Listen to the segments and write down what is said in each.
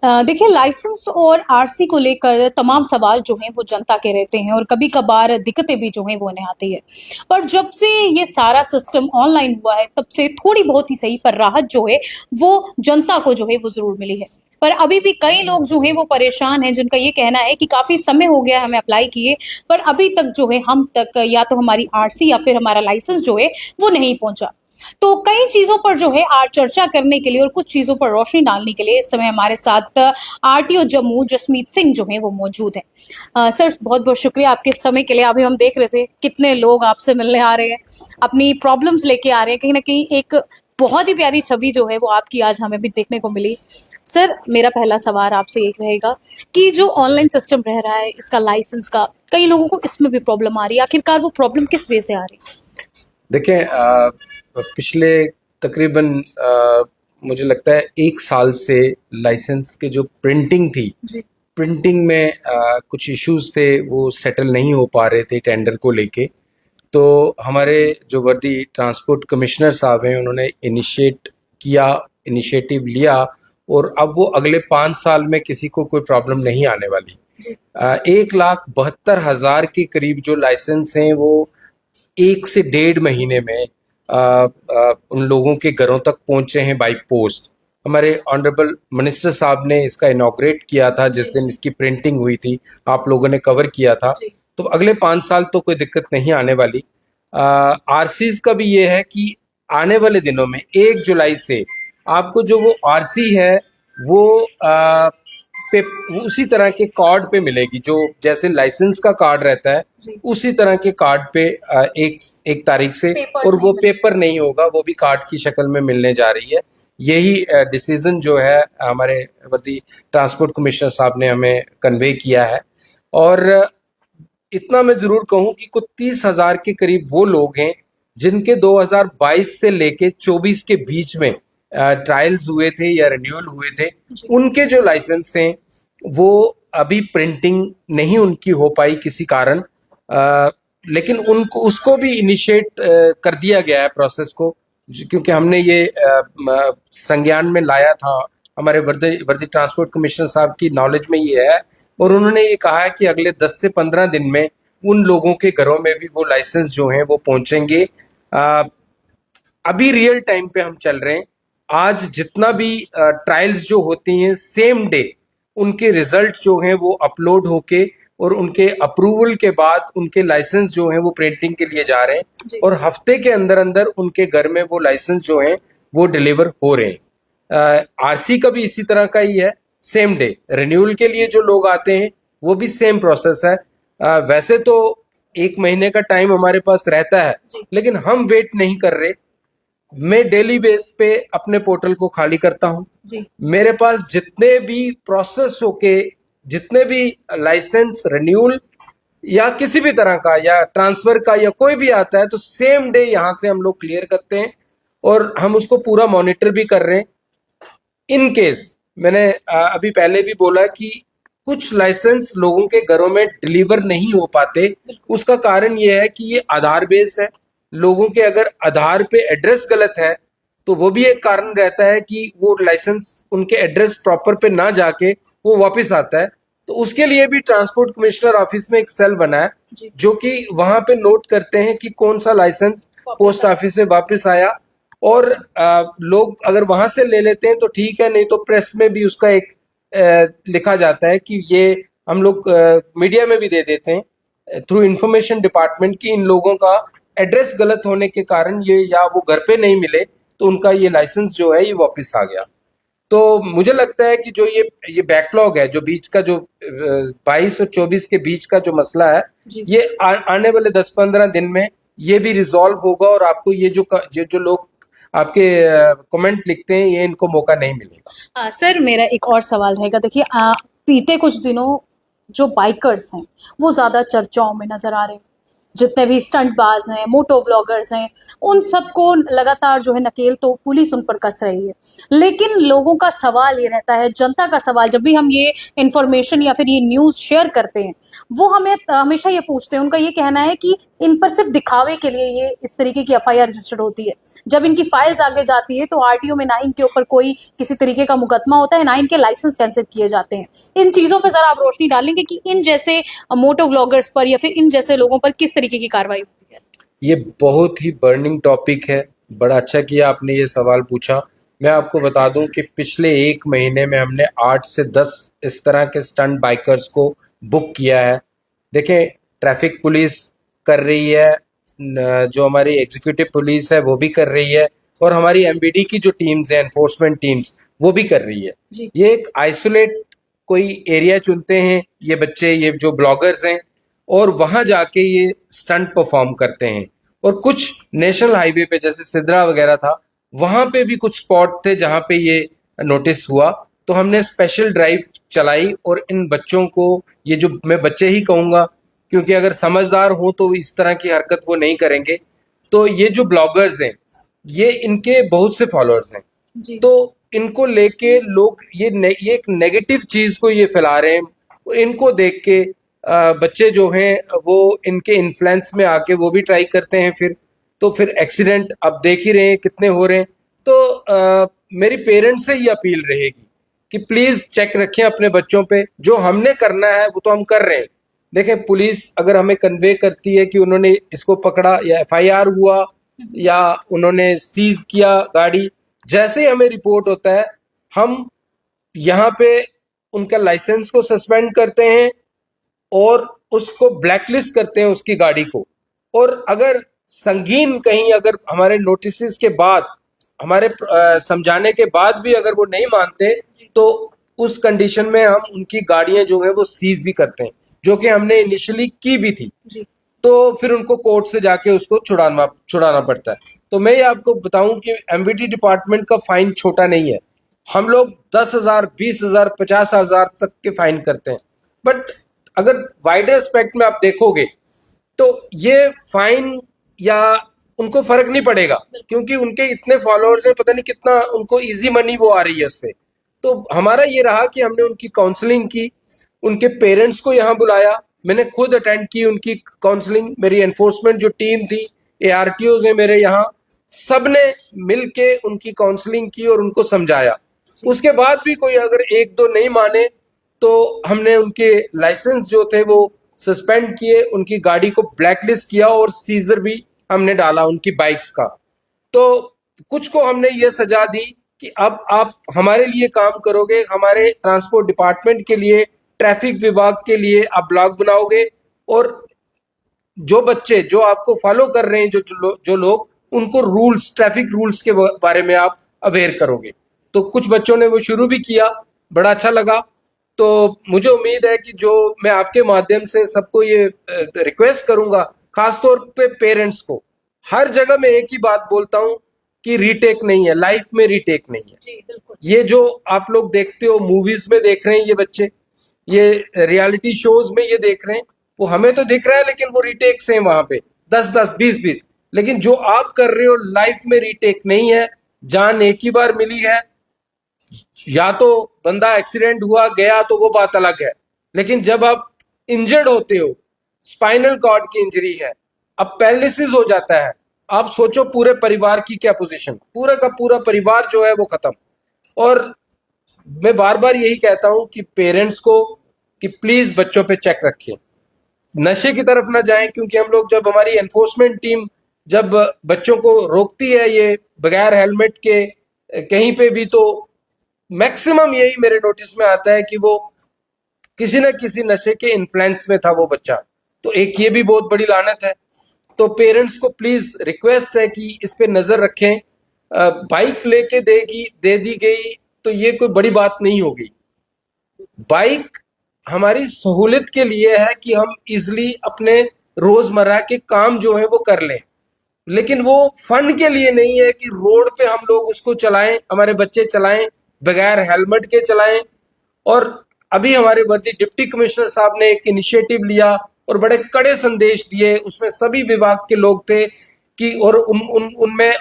देखिए, लाइसेंस और आरसी को लेकर तमाम सवाल जो हैं वो जनता के रहते हैं और कभी कभार दिक्कतें भी जो हैं वो उन्हें आती है। पर जब से ये सारा सिस्टम ऑनलाइन हुआ है तब से थोड़ी बहुत ही सही पर राहत जो है वो जनता को जो है वो जरूर मिली है। पर अभी भी कई लोग जो हैं वो परेशान हैं, जिनका ये कहना है कि काफी समय हो गया हमें अप्लाई किए, पर अभी तक जो है हम तक या तो हमारी आरसी या फिर हमारा लाइसेंस जो है वो नहीं पहुंचा। तो कई चीजों पर जो है आज चर्चा करने के लिए और कुछ चीजों पर रोशनी डालने के लिए इस समय हमारे साथ आरटीओ जम्मू जसमीत सिंह जो है वो मौजूद हैं। सर, बहुत बहुत शुक्रिया आपके समय के लिए। अभी हम देख रहे थे कितने लोग आपसे मिलने आ रहे हैं, अपनी प्रॉब्लम्स लेके आ रहे हैं। कहीं ना कहीं एक बहुत ही प्यारी छवि जो है वो आपकी आज हमें भी देखने को मिली। सर, मेरा पहला सवाल आपसे एक रहेगा कि जो ऑनलाइन सिस्टम रह रहा है इसका लाइसेंस का, कई लोगों को इसमें भी प्रॉब्लम आ रही है। आखिरकार वो प्रॉब्लम किस वे से आ रही है? देखें, पिछले तकरीबन मुझे लगता है 1 साल से लाइसेंस के जो प्रिंटिंग थी, जी। प्रिंटिंग में कुछ इश्यूज थे, वो सेटल नहीं हो पा रहे थे टेंडर को लेके। तो हमारे जो वर्दी ट्रांसपोर्ट कमिश्नर साहब हैं, उन्होंने इनिशिएटिव लिया और अब वो अगले 5 साल में किसी को कोई प्रॉब्लम नहीं आने वाली। 1,72,000 के करीब जो लाइसेंस हैं वो 1 से 1.5 महीने में उन लोगों के घरों तक पहुंचे हैं बाई पोस्ट। हमारे ऑनरेबल मिनिस्टर साहब ने इसका इनॉग्रेट किया था जिस दिन इसकी प्रिंटिंग हुई थी, आप लोगों ने कवर किया था। तो अगले 5 साल तो कोई दिक्कत नहीं आने वाली। आरसीज का भी ये है कि आने वाले दिनों में 1 जुलाई से आपको जो वो आरसी है वो पे उसी तरह के कार्ड पे मिलेगी, जो जैसे लाइसेंस का कार्ड रहता है उसी तरह के कार्ड पे एक तारीख से। और वो पेपर नहीं होगा, वो भी कार्ड की शक्ल में मिलने जा रही है। यही डिसीजन जो है हमारे वर्दी ट्रांसपोर्ट कमिश्नर साहब ने हमें कन्वे किया है। और इतना मैं जरूर कहूं कि कुछ 30,000 के करीब वो लोग हैं जिनके 2022 से लेके 24 के बीच में ट्रायल्स हुए थे या रिन्यूअल हुए थे, उनके जो लाइसेंस हैं वो अभी प्रिंटिंग नहीं उनकी हो पाई किसी कारण। लेकिन उनको उसको भी इनिशिएट कर दिया गया है प्रोसेस को, क्योंकि हमने ये संज्ञान में लाया था। हमारे वर्दी ट्रांसपोर्ट कमिश्नर साहब की नॉलेज में ये है और उन्होंने ये कहा है कि अगले 10 से 15 दिन में उन लोगों के घरों में भी वो लाइसेंस जो हैं वो पहुंचेंगे। अभी रियल टाइम पे हम चल रहे हैं। आज जितना भी ट्रायल्स जो होती हैं सेम डे उनके रिजल्ट जो हैं वो अपलोड होके और उनके अप्रूवल के बाद उनके लाइसेंस जो हैं वो प्रिंटिंग के लिए जा रहे हैं और हफ्ते के अंदर अंदर उनके घर में वो लाइसेंस जो हैं वो डिलीवर हो रहे हैं। आरसी का भी इसी तरह का ही है, सेम डे। रिन्यूअल के लिए जो लोग आते हैं वो भी सेम प्रोसेस है। वैसे तो 1 महीने का टाइम हमारे पास रहता है, लेकिन हम वेट नहीं कर रहे। मैं डेली बेस पे अपने पोर्टल को खाली करता हूँ। मेरे पास जितने भी प्रोसेस होके जितने भी लाइसेंस रिन्यूअल या किसी भी तरह का या ट्रांसफर का या कोई भी आता है तो सेम डे यहाँ से हम लोग क्लियर करते हैं और हम उसको पूरा मॉनिटर भी कर रहे हैं। इन केस मैंने अभी पहले भी बोला कि कुछ लाइसेंस लोगों के घरों में डिलीवर नहीं हो पाते, उसका कारण ये है कि ये आधार बेस है। लोगों के अगर आधार पे एड्रेस गलत है तो वो भी एक कारण रहता है कि वो लाइसेंस उनके एड्रेस प्रॉपर पे ना जाके वो वापस आता है। तो उसके लिए भी ट्रांसपोर्ट कमिश्नर ऑफिस में एक सेल बना है जो कि वहां पे नोट करते हैं कि कौन सा लाइसेंस पोस्ट ऑफिस से वापस आया। और लोग अगर वहां से ले लेते हैं तो ठीक है, नहीं तो प्रेस में भी उसका एक लिखा जाता है कि ये हम लोग मीडिया में भी दे देते हैं थ्रू इंफॉर्मेशन डिपार्टमेंट की इन लोगों का एड्रेस गलत होने के कारण ये या वो घर पे नहीं मिले तो उनका ये लाइसेंस जो है ये वापस आ गया। तो मुझे लगता है कि जो ये बैकलॉग है, जो बीच का जो 22 और 24 के बीच का जो मसला है, ये आने वाले 10-15 दिन में ये भी रिजॉल्व होगा और आपको ये जो लोग आपके कमेंट लिखते हैं ये इनको मौका नहीं मिलेगा। सर, मेरा एक और सवाल रहेगा। देखिए, बीते कुछ दिनों जो बाइकर्स हैं वो ज्यादा चर्चाओं में नजर आ रहे हैं, जितने भी स्टंटबाज हैं, मोटो व्लॉगर्स हैं, उन सबको लगातार जो है नकेल तो पुलिस उन पर कस रही है। लेकिन लोगों का सवाल ये रहता है, जनता का सवाल, जब भी हम ये इन्फॉर्मेशन या फिर ये न्यूज़ शेयर करते हैं, वो हमें हमेशा ये पूछते हैं, उनका ये कहना है कि इन पर सिर्फ दिखावे के लिए ये इस तरीके की एफआईआर रजिस्टर्ड होती है। जब इनकी फाइल्स आगे जाती है तो आरटीओ में ना इनके ऊपर कोई किसी तरीके का मुकदमा होता है, ना इनके लाइसेंस कैंसिल किए जाते हैं। इन चीज़ों पे ज़रा आप रोशनी डालेंगे कि इन जैसे मोटो व्लॉगर्स पर या फिर इन जैसे लोगों पर किस तरीके की कार्रवाई होती है? ये बहुत ही बर्निंग टॉपिक है। बड़ा अच्छा किया आपने ये सवाल पूछा। मैं आपको बता दूं कि पिछले 1 महीने में हमने 8 से 10 इस तरह के स्टंट बाइकर्स को बुक किया है। देखें, ट्रैफिक पुलिस कर रही है, जो हमारी एग्जीक्यूटिव पुलिस है वो भी कर रही है, और हमारी एमवीडी की जो टीम्स हैं, एनफोर्समेंट टीम्स, वो भी कर रही है। जी। ये एक आइसोलेट कोई एरिया चुनते हैं ये बच्चे, ये जो ब्लॉगर्स हैं, और वहां जाके ये स्टंट परफॉर्म करते हैं। और कुछ नेशनल हाईवे पे, जैसे सिद्रा वगैरह था, वहां पे भी कुछ स्पॉट थे जहां पे ये नोटिस हुआ। तो हमने स्पेशल ड्राइव चलाई और इन बच्चों को, ये जो मैं बच्चे ही कहूंगा क्योंकि अगर समझदार हो तो इस तरह की हरकत वो नहीं करेंगे। तो ये जो ब्लॉगर्स हैं, ये इनके बहुत से फॉलोअर्स हैं, जी। तो इनको लेके लोग ये एक नेगेटिव चीज को ये फैला रहे हैं। इनको देख के बच्चे जो हैं वो इनके इन्फ्लुएंस में आके वो भी ट्राई करते हैं, फिर एक्सीडेंट अब देख ही रहे हैं कितने हो रहे हैं। तो मेरी पेरेंट्स से ये अपील रहेगी कि प्लीज चेक रखें अपने बच्चों पे। जो हमने करना है वो तो हम कर रहे हैं। देखें, पुलिस अगर हमें कन्वे करती है कि उन्होंने इसको पकड़ा या एफआईआर हुआ या उन्होंने सीज किया गाड़ी, जैसे ही हमें रिपोर्ट होता है हम यहाँ पे उनका लाइसेंस को सस्पेंड करते हैं और उसको ब्लैकलिस्ट करते हैं उसकी गाड़ी को। और अगर संगीन कहीं अगर हमारे नोटिस के बाद, हमारे समझाने के बाद भी अगर वो नहीं मानते, तो उस कंडीशन में हम उनकी गाड़ियां जो है वो सीज भी करते हैं, जो कि हमने इनिशियली की भी थी। जी। तो फिर उनको कोर्ट से जाके उसको छुड़ाना पड़ता है। तो मैं ये आपको बताऊं कि एमवीडी डिपार्टमेंट का फाइन छोटा नहीं है। हम लोग 10,000, 20,000, 50,000 तक के फाइन करते हैं। बट अगर वाइडर एस्पेक्ट में आप देखोगे तो ये फाइन या उनको फर्क नहीं पड़ेगा, क्योंकि उनके इतने फॉलोअर्स हैं, पता नहीं कितना उनको इजी मनी वो आ रही है उससे। तो हमारा ये रहा कि हमने उनकी काउंसलिंग की, उनके पेरेंट्स को यहाँ बुलाया, मैंने खुद अटेंड की उनकी काउंसलिंग। मेरी एनफोर्समेंट जो टीम थी, एआरटीओज है मेरे यहाँ, सबने मिलके उनकी काउंसलिंग की और उनको समझाया। उसके बाद भी कोई अगर 1-2 नहीं माने तो हमने उनके लाइसेंस जो थे वो सस्पेंड किए, उनकी गाड़ी को ब्लैकलिस्ट किया और सीजर भी हमने डाला उनकी बाइक्स का। तो कुछ को हमने ये सजा दी कि अब आप हमारे लिए काम करोगे, हमारे ट्रांसपोर्ट डिपार्टमेंट के लिए, ट्रैफिक विभाग के लिए आप ब्लॉग बनाओगे, और जो बच्चे जो आपको फॉलो कर रहे हैं, जो लोग, उनको रूल्स, ट्रैफिक रूल्स के बारे में आप अवेयर करोगे। तो कुछ बच्चों ने वो शुरू भी किया, बड़ा अच्छा लगा। तो मुझे उम्मीद है कि जो मैं आपके माध्यम से सबको ये रिक्वेस्ट करूंगा, खासतौर पे पेरेंट्स को, हर जगह मैं एक ही बात बोलता हूं कि रीटेक नहीं है, लाइफ में रीटेक नहीं है। जी, बिल्कुल। ये जो आप लोग देखते हो, मूवीज में देख रहे हैं ये बच्चे, ये रियलिटी शोज में ये देख रहे हैं, वो हमें तो दिख रहा है लेकिन वो रीटेक्स हैं वहां पे 10-10, 20-20। लेकिन जो आप कर रहे हो लाइफ में रीटेक नहीं है। जान एक ही बार मिली है, या तो बंदा एक्सीडेंट हुआ गया तो वो बात अलग है, लेकिन जब आप इंजर्ड होते हो, स्पाइनल कॉर्ड की इंजरी है, अब पैरालिसिस हो जाता है, आप सोचो पूरे परिवार की क्या पोजीशन, पूरा का पूरा परिवार जो है वो खत्म। और मैं बार बार यही कहता हूं कि पेरेंट्स को कि प्लीज बच्चों पे चेक रखें, नशे की तरफ ना जाएं, क्योंकि हम लोग, जब हमारी एनफोर्समेंट टीम जब बच्चों को रोकती है ये बगैर हेलमेट के कहीं पे भी, तो मैक्सिमम यही मेरे नोटिस में आता है कि वो किसी न किसी नशे के इन्फ्लुएंस में था वो बच्चा। तो एक ये भी बहुत बड़ी लानत है। तो पेरेंट्स को प्लीज रिक्वेस्ट है कि इस पे नजर रखें। बाइक लेके दे दी गई तो ये कोई बड़ी बात नहीं होगी। बाइक हमारी सहूलियत के लिए है कि हम इजिली अपने रोजमर्रा के काम जो है वो कर लें, लेकिन वो फन के लिए नहीं है कि रोड पे हम लोग उसको चलाएं, हमारे बच्चे चलाएं, बगैर हेलमेट के चलाएं। और अभी हमारे वर्दी डिप्टी कमिश्नर साहब ने एक इनिशिएटिव लिया और बड़े कड़े संदेश दिए। उसमें सभी विभाग के लोग थे कि और उन उन उनमें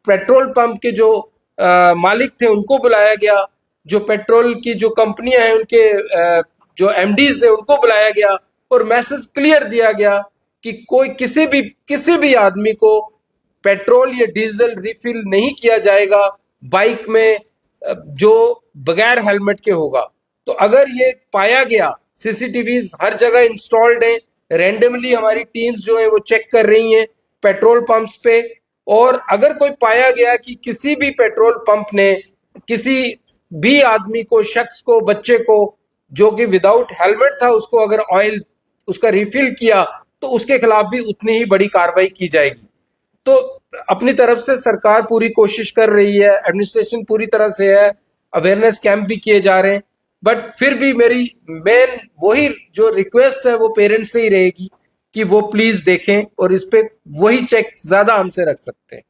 पेट्रोल पंप के जो मालिक थे उनको बुलाया गया, जो पेट्रोल की जो कंपनियां हैं उनके जो एमडीज थे उनको बुलाया गया और मैसेज क्लियर दिया गया कि कोई किसी भी आदमी को पेट्रोल या डीजल रिफिल नहीं किया जाएगा बाइक में जो बगैर हेलमेट के होगा। तो अगर ये पाया गया, सीसीटीवीज हर जगह इंस्टॉल्ड हैं, रैंडमली हमारी टीम्स जो है वो चेक कर रही हैं पेट्रोल पंप्स पे, और अगर कोई पाया गया कि किसी भी पेट्रोल पंप ने किसी भी आदमी को, शख्स को, बच्चे को जो कि विदाउट हेलमेट था उसको अगर ऑयल उसका रिफिल किया तो उसके खिलाफ भी उतनी ही बड़ी कार्रवाई की जाएगी। तो अपनी तरफ से सरकार पूरी कोशिश कर रही है, एडमिनिस्ट्रेशन पूरी तरह से है, अवेयरनेस कैंप भी किए जा रहे हैं, बट फिर भी मेरी मेन वही जो रिक्वेस्ट है वो पेरेंट्स से ही रहेगी कि वो प्लीज देखें और इस पे वही चेक ज्यादा हमसे रख सकते हैं।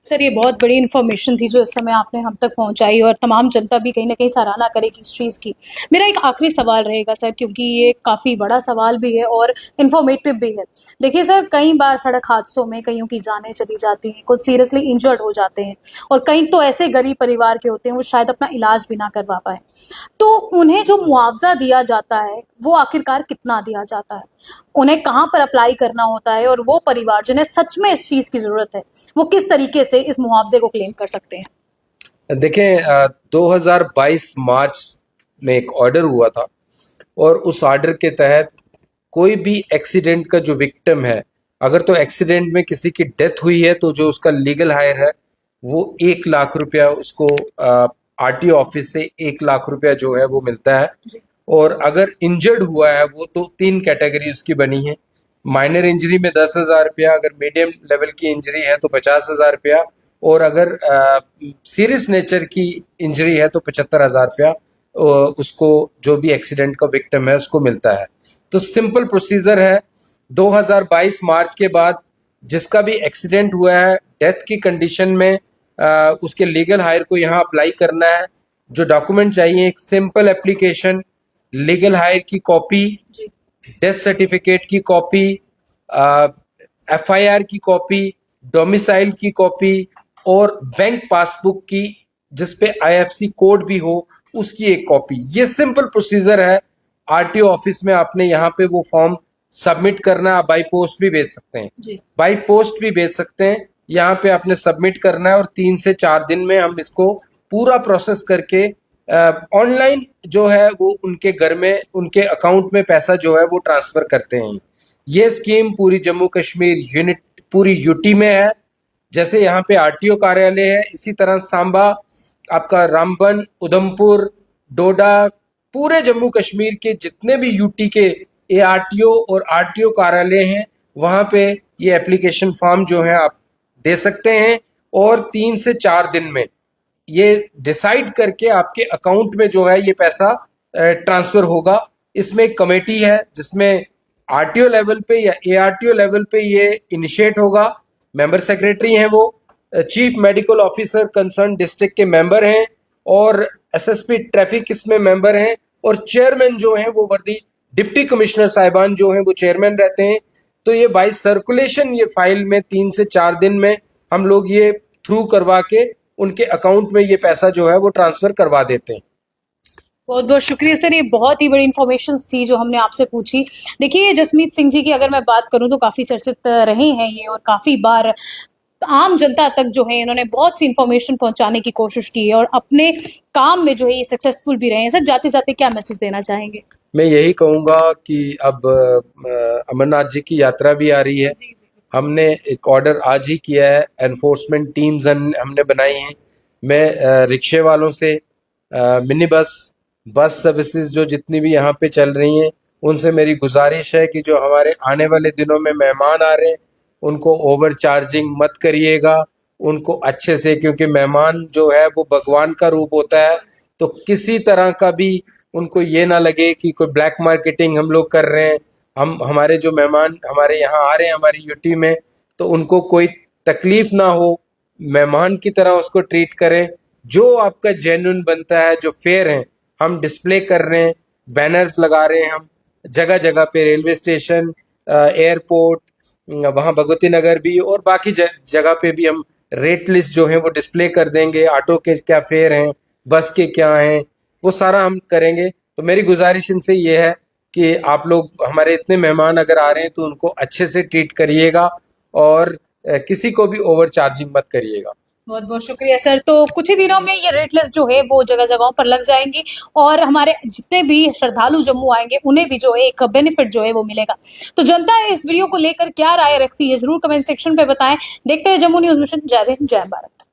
सर, ये बहुत बड़ी इन्फॉर्मेशन थी जो इस समय आपने हम तक पहुंचाई और तमाम जनता भी कहीं ना कहीं सराहना करेगी इस चीज़ की। मेरा एक आखिरी सवाल रहेगा सर, क्योंकि ये काफ़ी बड़ा सवाल भी है और इन्फॉर्मेटिव भी है। देखिए सर, कई बार सड़क हादसों में कईयों की जानें चली जाती हैं, कुछ सीरियसली इंजर्ड हो जाते हैं और कई तो ऐसे गरीब परिवार के होते हैं वो शायद अपना इलाज भी ना करवा पाए। तो उन्हें जो मुआवजा दिया जाता है वो आखिरकार कितना दिया जाता है, उन्हें कहाँ पर अप्लाई करना होता है, और वो परिवार जिन्हें सच में इस चीज़ की ज़रूरत है वो किस तरीके से इस मुआवजे को क्लेम कर सकते हैं? देखें, 2022 मार्च में एक ऑर्डर हुआ था और उस ऑर्डर के तहत कोई भी एक्सीडेंट का जो विक्टिम है, अगर तो एक्सीडेंट में किसी की डेथ हुई है तो जो उसका लीगल हायर है वो 1 लाख रुपया उसको आरटीओ ऑफिस से 1 लाख रुपया जो है वो मिलता है। और अगर इंजर्ड हुआ है वो तो 3 कैटेगरी उसकी बनी है। माइनर इंजरी में 10,000 रुपया, अगर मीडियम लेवल की इंजरी है तो 50,000 रुपया, और अगर सीरियस नेचर की इंजरी है तो 75,000 रुपया उसको जो भी एक्सीडेंट का विक्टिम है उसको मिलता है। तो सिंपल प्रोसीजर है। 2022 मार्च के बाद जिसका भी एक्सीडेंट हुआ है डेथ की कंडीशन में, उसके लीगल हायर को यहाँ अप्लाई करना है। जो डॉक्यूमेंट चाहिए, एक सिंपल एप्लीकेशन, लीगल हायर की कॉपी, डेथ सर्टिफिकेट की कॉपी, एफआईआर की कॉपी, डोमिसाइल की कॉपी और बैंक पासबुक की जिसपे आईएफसी कोड भी हो उसकी एक कॉपी। ये सिंपल प्रोसीजर है। आरटीओ ऑफिस में आपने यहाँ पे वो फॉर्म सबमिट करना है। आप बाई पोस्ट भी भेज सकते हैं, बाई पोस्ट भी भेज सकते हैं। यहाँ पे आपने सबमिट करना है और 3 से 4 दिन में हम इसको पूरा प्रोसेस करके ऑनलाइन जो है वो उनके घर में, उनके अकाउंट में पैसा जो है वो ट्रांसफर करते हैं। ये स्कीम पूरी जम्मू कश्मीर यूनिट, पूरी यूटी में है। जैसे यहाँ पे आरटीओ कार्यालय है, इसी तरह सांबा, आपका रामबन, उधमपुर, डोडा, पूरे जम्मू कश्मीर के जितने भी यूटी के एआरटीओ और आरटीओ कार्यालय हैं वहाँ पे ये एप्लीकेशन फॉर्म जो है आप दे सकते हैं और 3 से 4 दिन में ये डिसाइड करके आपके अकाउंट में जो है ये पैसा ट्रांसफर होगा। इसमें एक कमेटी है जिसमें आरटीओ लेवल पे या एआरटीओ लेवल पे ये इनिशिएट होगा। मेंबर सेक्रेटरी हैं वो, chief medical officer concern district के मेंबर हैं और एसएसपी ट्रैफिक इसमें मेंबर हैं, और चेयरमैन जो हैं वो वर्दी डिप्टी कमिश्नर साहिबान जो हैं वो चेयरमैन रहते हैं। तो ये बाय सर्कुलेशन ये फाइल में 3 से 4 दिन में हम लोग ये थ्रू करवा के उनके अकाउंट में ये पैसा जो है वो ट्रांसफर करवा देते हैं। बहुत बहुत शुक्रिया सर, ये बहुत ही बड़ी इन्फॉर्मेशन थी जो हमने आपसे पूछी। देखिए, जसमीत सिंह जी की अगर मैं बात करूं तो काफ़ी चर्चित रहे हैं ये, और काफ़ी बार आम जनता तक जो है इन्होंने बहुत सी इन्फॉर्मेशन पहुंचाने की कोशिश की है और अपने काम में जो है ये सक्सेसफुल भी रहे हैं। सर, जाते जाते क्या मैसेज देना चाहेंगे? मैं यही कहूँगा कि अब अमरनाथ जी की यात्रा भी आ रही है। हमने एक ऑर्डर आज ही किया है, एनफोर्समेंट टीम्स हमने बनाई हैं। मैं रिक्शे वालों से, मिनी बस सर्विसेज जो जितनी भी यहाँ पे चल रही हैं उनसे मेरी गुजारिश है कि जो हमारे आने वाले दिनों में मेहमान आ रहे हैं उनको ओवर चार्जिंग मत करिएगा, उनको अच्छे से, क्योंकि मेहमान जो है वो भगवान का रूप होता है। तो किसी तरह का भी उनको ये ना लगे कि कोई ब्लैक मार्केटिंग हम लोग कर रहे हैं। हमारे जो मेहमान हमारे यहाँ आ रहे हैं हमारी यूटी में, तो उनको कोई तकलीफ ना हो, मेहमान की तरह उसको ट्रीट करें। जो आपका जेन्युइन बनता है, जो फेयर है, हम डिस्प्ले कर रहे हैं, बैनर्स लगा रहे हैं हम, जगह जगह पे रेलवे स्टेशन, एयरपोर्ट, वहाँ भगवती नगर भी और बाकी जगह पे भी हम रेट लिस्ट जो है वो डिस्प्ले कर देंगे। ऑटो के क्या फेयर हैं, बस के क्या हैं, वो सारा हम करेंगे। तो मेरी गुजारिश इनसे ये है कि आप लोग, हमारे इतने मेहमान अगर आ रहे हैं तो उनको अच्छे से ट्रीट करिएगा और किसी को भी ओवर चार्जिंग मत करिएगा। बहुत बहुत शुक्रिया सर। तो कुछ ही दिनों में ये रेट लिस्ट जो है वो जगह जगहों पर लग जाएंगी और हमारे जितने भी श्रद्धालु जम्मू आएंगे उन्हें भी जो है एक बेनिफिट जो है वो मिलेगा। तो जनता इस वीडियो को लेकर क्या राय रखती है जरूर कमेंट सेक्शन पे बताएं। देखते रहे जम्मू न्यूज मिशन। जय हिंद, जय भारत।